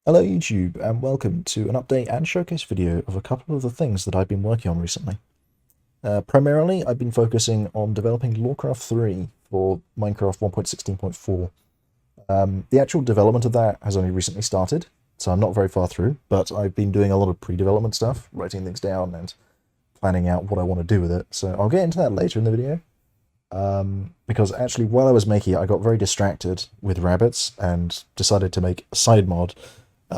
Hello YouTube, and welcome to an update and showcase video of a couple of the things that I've been working on recently. Primarily, I've been focusing on developing Lordcraft 3 for Minecraft 1.16.4. The actual development of that has only recently started, so I'm not very far through, but I've been doing a lot of pre-development stuff, writing things down and planning out what I want to do with it, so I'll get into that later in the video. Because actually, while I was making it, I got very distracted with rabbits and decided to make a side mod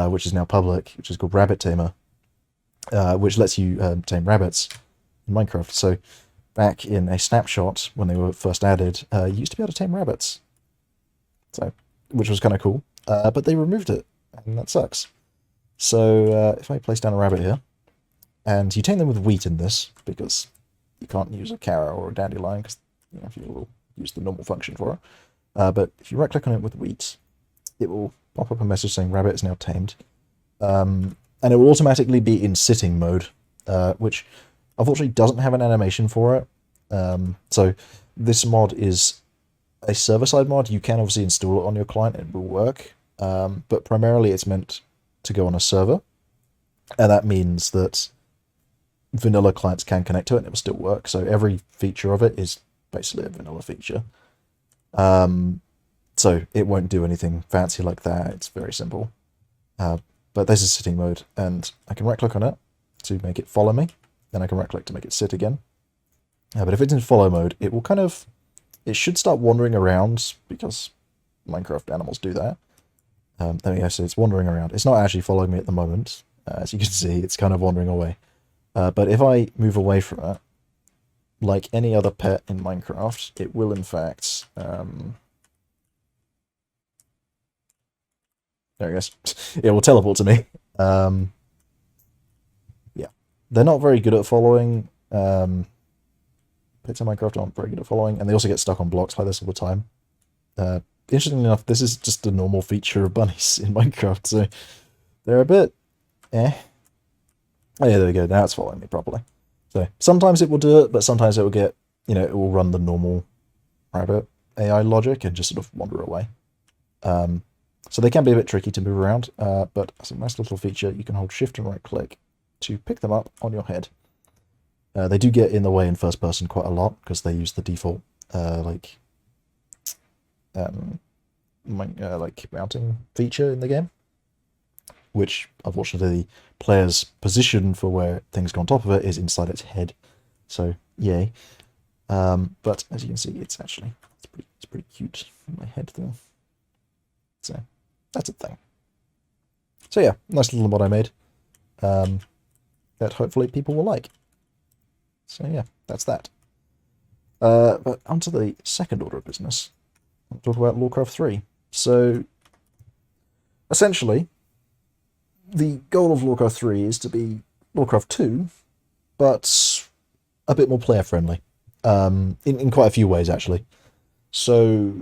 which is now public, which is called Rabbit Tamer, which lets you tame rabbits in Minecraft. So back in a snapshot, when they were first added, you used to be able to tame rabbits, so which was kind of cool, but they removed it, and that sucks. So if I place down a rabbit here, and you tame them with wheat in this, because you can't use a carrot or a dandelion, because you will use the normal function for it. But if you right-click on it with wheat, it will pop up a message saying rabbit is now tamed. And it will automatically be in sitting mode, which unfortunately doesn't have an animation for it. So this mod is a server-side mod. You can obviously install it on your client and it will work, but primarily it's meant to go on a server, and that means that vanilla clients can connect to it and it will still work. So every feature of it is basically a vanilla feature. So it won't do anything fancy like that. It's very simple. But this is sitting mode, and I can right-click on it to make it follow me. Then I can right-click to make it sit again. But if it's in follow mode, it will it should start wandering around, because Minecraft animals do that. There we go, so it's wandering around. It's not actually following me at the moment. As you can see, it's kind of wandering away. But if I move away from it, like any other pet in Minecraft, it will in fact... there it goes. It will teleport to me. Yeah. They're not very good at following. Pets in Minecraft aren't very good at following, and they also get stuck on blocks like this all the time. Interestingly enough, this is just a normal feature of bunnies in Minecraft, so they're a bit... eh. Oh yeah, there we go. Now it's following me properly. So sometimes it will do it, but sometimes it will get... it will run the normal rabbit AI logic and just sort of wander away. So they can be a bit tricky to move around, but as a nice little feature, you can hold shift and right click to pick them up on your head. They do get in the way in first person quite a lot, because they use the default like mounting feature in the game, which unfortunately the player's position for where things go on top of it is inside its head. So yay. But as you can see, it's pretty cute in my head there. So that's a thing. So yeah, nice little mod I made that hopefully people will like. So yeah, that's that. But onto the second order of business. I'll talk about Lordcraft 3. So essentially, the goal of Lordcraft 3 is to be Lordcraft 2, but a bit more player friendly. In quite a few ways actually. So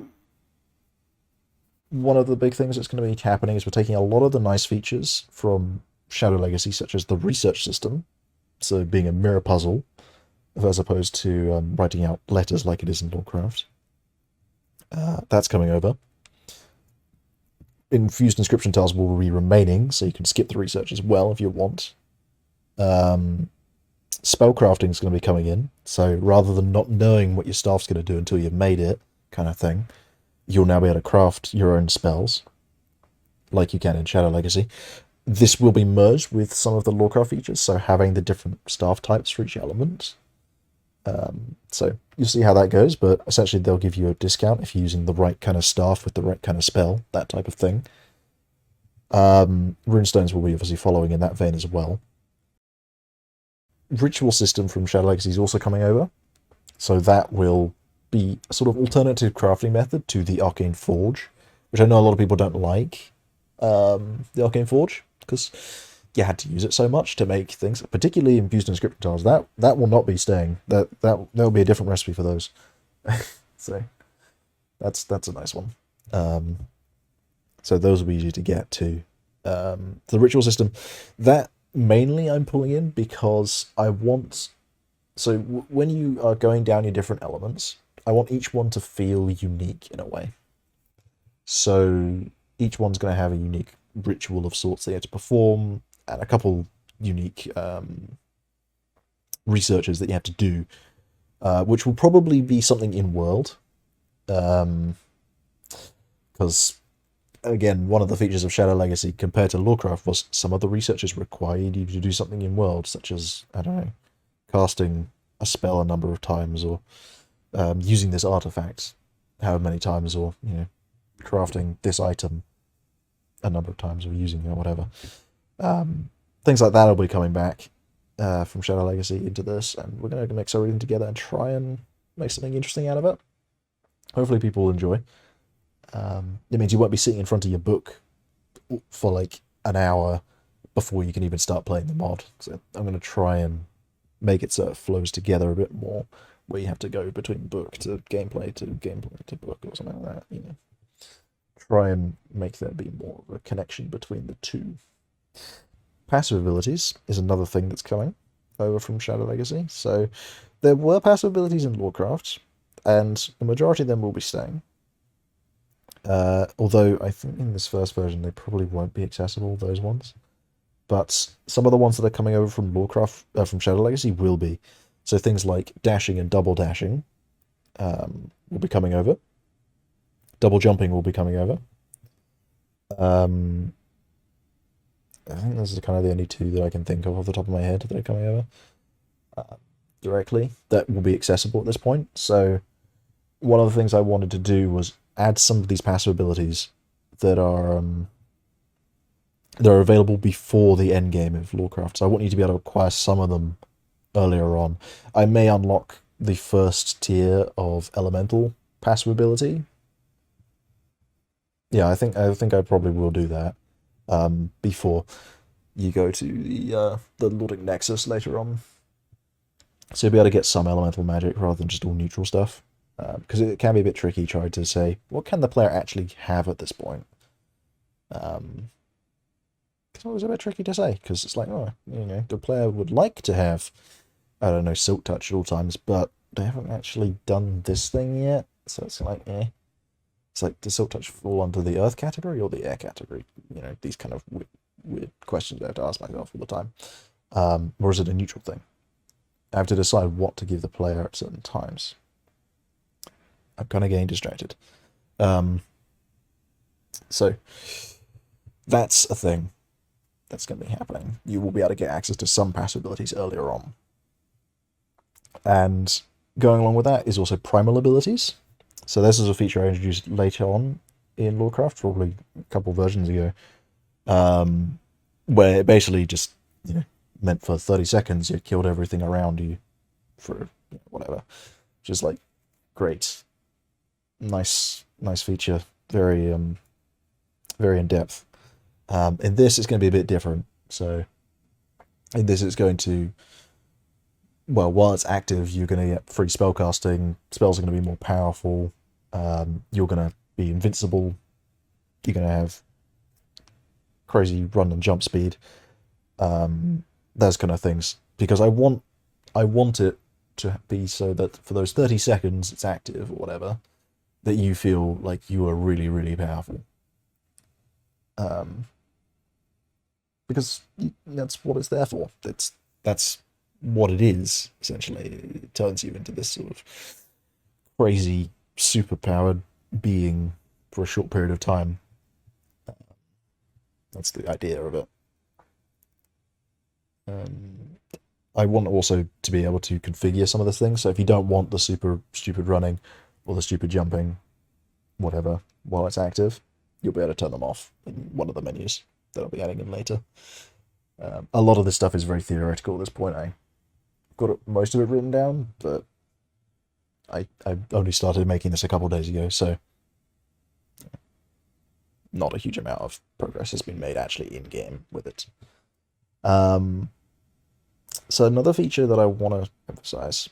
one of the big things that's going to be happening is we're taking a lot of the nice features from Shadow Legacy, such as the research system, so being a mirror puzzle, as opposed to writing out letters like it is in Lordcraft. That's coming over. Infused inscription tiles will be remaining, so you can skip the research as well if you want. Spellcrafting is going to be coming in, so rather than not knowing what your staff's going to do until you've made it, kind of thing, you'll now be able to craft your own spells, like you can in Shadow Legacy. This will be merged with some of the Lordcraft features, so having the different staff types for each element. So you'll see how that goes, but essentially they'll give you a discount if you're using the right kind of staff with the right kind of spell, that type of thing. Runestones will be obviously following in that vein as well. Ritual system from Shadow Legacy is also coming over, so that will be a sort of alternative crafting method to the Arcane Forge, which I know a lot of people don't like, the Arcane Forge, because you had to use it so much to make things, particularly infused inscription tiles. That will not be staying. There'll be a different recipe for those. So that's a nice one. So those will be easy to get to. The ritual system, that mainly I'm pulling in because I want... So when you are going down your different elements, I want each one to feel unique in a way. So each one's going to have a unique ritual of sorts they had to perform, and a couple unique researches that you have to do, which will probably be something in world, because again, one of the features of Shadow Legacy compared to Lordcraft was some of the researchers required you to do something in world, such as, I don't know, casting a spell a number of times, or using this artifact however many times, or, you know, crafting this item a number of times, or using it, or whatever. Things like that will be coming back from Shadow Legacy into this, and we're going to mix everything together and try and make something interesting out of it. Hopefully people will enjoy. It means you won't be sitting in front of your book for like an hour before you can even start playing the mod. So I'm going to try and make it so it flows together a bit more, where you have to go between book to gameplay to book, or something like that. You know, try and make there be more of a connection between the two. Passive abilities is another thing that's coming over from Shadow Legacy. So there were passive abilities in Lordcraft, and the majority of them will be staying. Although I think in this first version they probably won't be accessible, those ones. But some of the ones that are coming over from Lordcraft, from Shadow Legacy, will be. So things like dashing and double dashing will be coming over. Double jumping will be coming over. I think those are kind of the only two that I can think of off the top of my head that are coming over directly that will be accessible at this point. So one of the things I wanted to do was add some of these passive abilities that are available before the end game of Lordcraft. So I want you to be able to acquire some of them earlier on. I may unlock the first tier of elemental passive ability. Yeah, I think I probably will do that before you go to the Nordic Nexus later on. So you'll be able to get some elemental magic rather than just all neutral stuff. Because it can be a bit tricky trying to say, what can the player actually have at this point? It's always a bit tricky to say, because it's like, oh, you know, the player would like to have, I don't know, Silk Touch at all times, but they haven't actually done this thing yet, so it's like, eh. It's like, does Silk Touch fall under the Earth category or the Air category? You know, these kind of weird questions I have to ask myself all the time. Or is it a neutral thing? I have to decide what to give the player at certain times. I'm kind of getting distracted. So that's a thing that's going to be happening. You will be able to get access to some passive abilities earlier on. And going along with that is also primal abilities. So this is a feature I introduced later on in Lordcraft, probably a couple versions ago, where it basically just, you know, meant for 30 seconds you killed everything around you for, you know, whatever. Just like great. Nice feature, very in depth. In this, it's going to be a bit different. So, in this, it's going to, well, while it's active, you're going to get free spellcasting. Spells are going to be more powerful. You're going to be invincible. You're going to have crazy run and jump speed. Those kind of things. Because I want it to be so that for those 30 seconds it's active or whatever, that you feel like you are really, really powerful. Because that's what it's there for. That's what it is, essentially. It turns you into this sort of crazy, superpowered being for a short period of time. That's the idea of it. I want also to be able to configure some of those things. So if you don't want the super stupid running or the stupid jumping, whatever, while it's active, you'll be able to turn them off in one of the menus that I'll be adding in later. A lot of this stuff is very theoretical at this point. I got most of it written down, but I only started making this a couple of days ago, so not a huge amount of progress has been made actually in game with it. So another feature that I want to emphasize,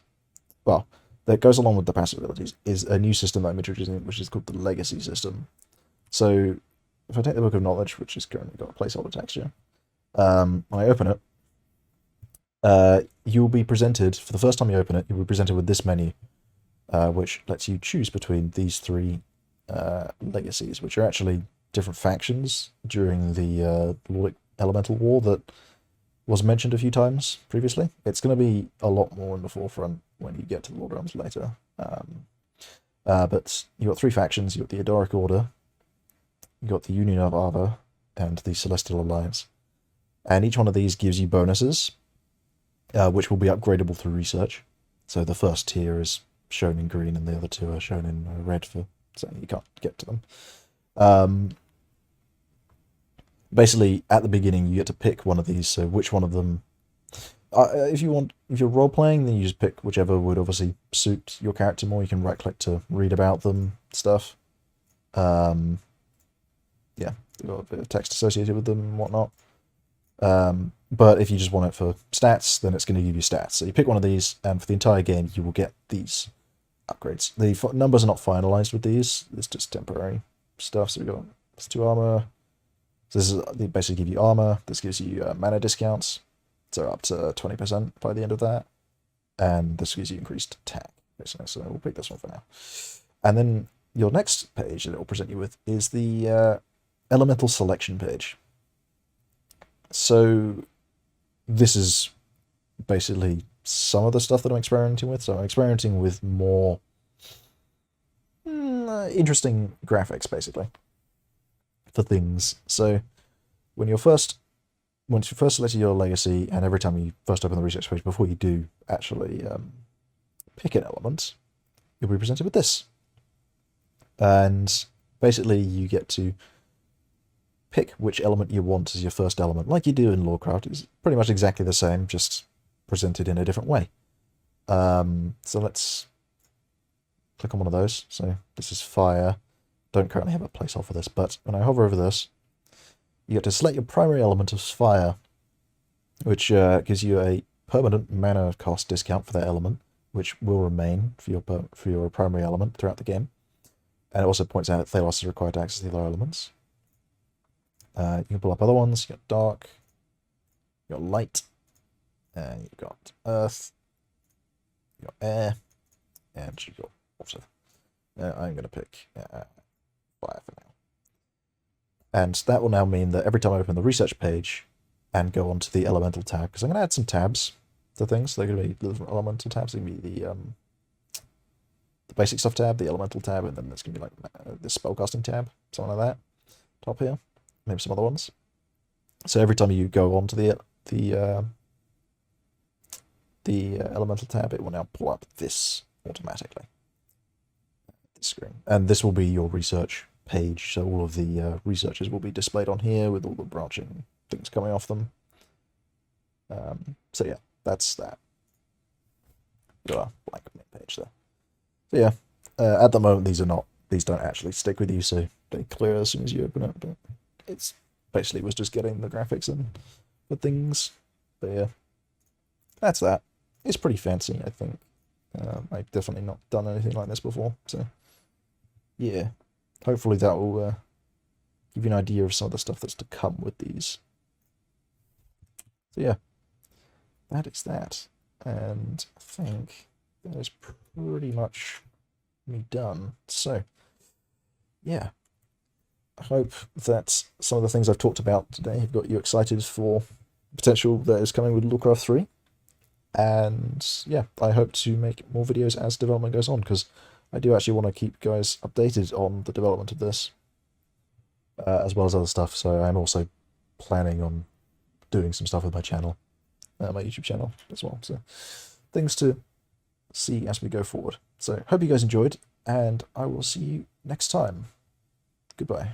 well, that goes along with the passive abilities, is a new system that I'm introducing, which is called the Legacy system. So if I take the Book of Knowledge, which has currently got a placeholder texture, when I open it, you'll be presented, for the first time you open it, you'll be presented with this menu, which lets you choose between these three legacies, which are actually different factions during the Nordic Elemental War that was mentioned a few times previously. It's going to be a lot more in the forefront when you get to the Lord Realms later. But you've got three factions. You've got the Adoric Order, you've got the Union of Ava, and the Celestial Alliance. And each one of these gives you bonuses, which will be upgradable through research. So the first tier is shown in green, and the other two are shown in red for saying you can't get to them. Basically, at the beginning, you get to pick one of these. So which one of them? If you're role playing, then you just pick whichever would obviously suit your character more. You can right click to read about them, stuff. Yeah, you've got a bit of text associated with them and whatnot. But if you just want it for stats, then it's going to give you stats. So you pick one of these, and for the entire game, you will get these upgrades. The numbers are not finalized with these. It's just temporary stuff. So we've got plus 2 armor. So they basically give you armor. This gives you mana discounts. So up to 20% by the end of that. And this gives you increased attack, basically. So we'll pick this one for now. And then your next page that it will present you with is the elemental selection page. So this is basically some of the stuff that I'm experimenting with. So I'm experimenting with more interesting graphics, basically, for things. So once you first select your legacy, and every time you first open the research page, before you do actually pick an element, you'll be presented with this. And basically you get to pick which element you want as your first element, like you do in Lordcraft. It's pretty much exactly the same, just presented in a different way. So let's click on one of those. So this is fire. Don't currently have a placeholder for this, but when I hover over this, you get to select your primary element as fire, which gives you a permanent mana cost discount for that element, which will remain for your primary element throughout the game. And it also points out that Thalos is required to access the other elements. You can pull up other ones. You've got dark, you've got light, and you've got earth, you've got air, and you've got water. I'm going to pick fire for now. And that will now mean that every time I open the research page and go onto the elemental tab, because I'm going to add some tabs to things. So they're going to be little elemental tabs. They're going to be the basic stuff tab, the elemental tab, and then there's going to be like this spellcasting tab, something like that, top here. Maybe some other ones. So every time you go onto the elemental tab, it will now pull up this automatically. This screen, and this will be your research page. So all of the researches will be displayed on here with all the branching things coming off them. So yeah, that's that. Got a blank main page there. So yeah, at the moment these don't actually stick with you, so they clear as soon as you open it. But it's basically was just getting the graphics and the things. But yeah, that's that. It's pretty fancy, I think. I've definitely not done anything like this before, so yeah. Hopefully that will give you an idea of some of the stuff that's to come with these. So yeah, that is that. And I think that is pretty much me done. So yeah, I hope that some of the things I've talked about today have got you excited for the potential that is coming with Lordcraft 3. And yeah, I hope to make more videos as development goes on, because I do actually want to keep guys updated on the development of this, as well as other stuff. So I'm also planning on doing some stuff with my channel, my YouTube channel as well. So things to see as we go forward. So hope you guys enjoyed, and I will see you next time. Goodbye.